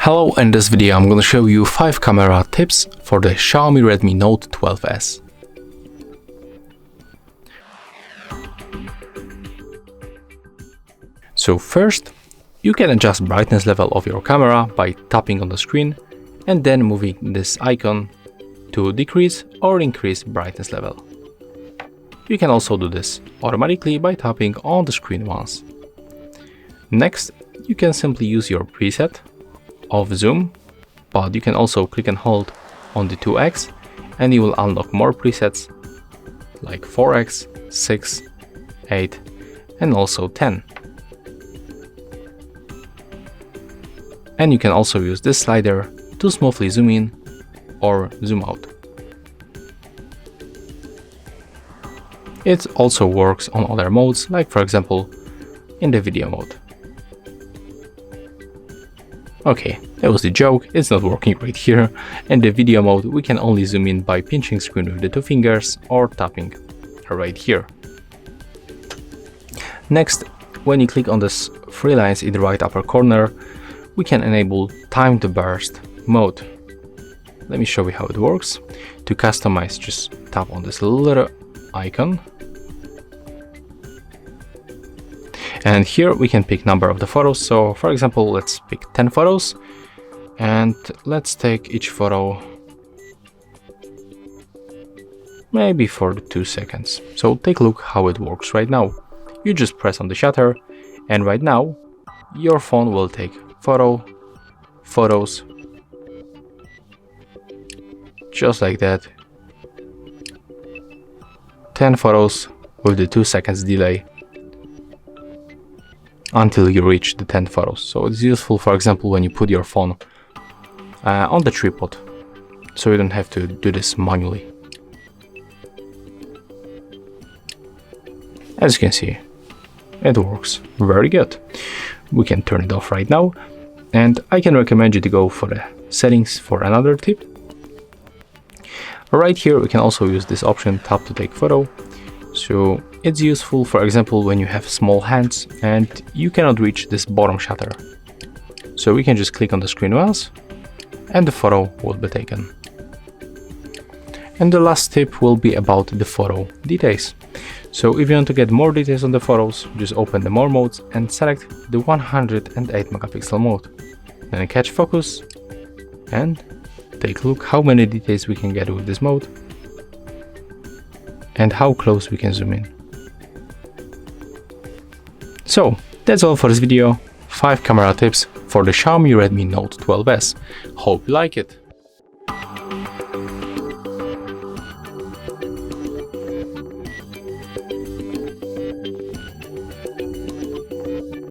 Hello, in this video I'm going to show you 5 camera tips for the Xiaomi Redmi Note 12s. So first, you can adjust brightness level of your camera by tapping on the screen and then moving this icon to decrease or increase brightness level. You can also do this automatically by tapping on the screen once. Next, you can simply use your preset of zoom, but you can also click and hold on the 2x and you will unlock more presets like 4x, 6, 8 and also 10. And you can also use this slider to smoothly zoom in or zoom out. It also works on other modes, like for example in the video mode. Okay, that was the joke, it's not working right here. In the video mode we can only zoom in by pinching screen with the 2 fingers or tapping right here. Next, when you click on this 3 lines in the right upper corner, we can enable time to burst mode. Let me show you how it works. To customize, just tap on this little icon. And here we can pick number of the photos. So for example, let's pick 10 photos and let's take each photo maybe for 2 seconds. So take a look how it works right now. You just press on the shutter and right now your phone will take photos, just like that. 10 photos with the 2 seconds delay until you reach the 10 photos. So it's useful, for example, when you put your phone on the tripod, so you don't have to do this manually. As you can see, it works very good. We can turn it off right now, and I can recommend you to go for the settings for another tip. Right here we can also use this option, tap to take photo. So it's useful, for example, when you have small hands and you cannot reach this bottom shutter. So we can just click on the screen once and the photo will be taken. And the last tip will be about the photo details. So if you want to get more details on the photos, just open the more modes and select the 108 megapixel mode. Then catch focus and take a look how many details we can get with this mode and how close we can zoom in. So that's all for this video. 5 camera tips for the Xiaomi Redmi Note 12s. Hope you like it.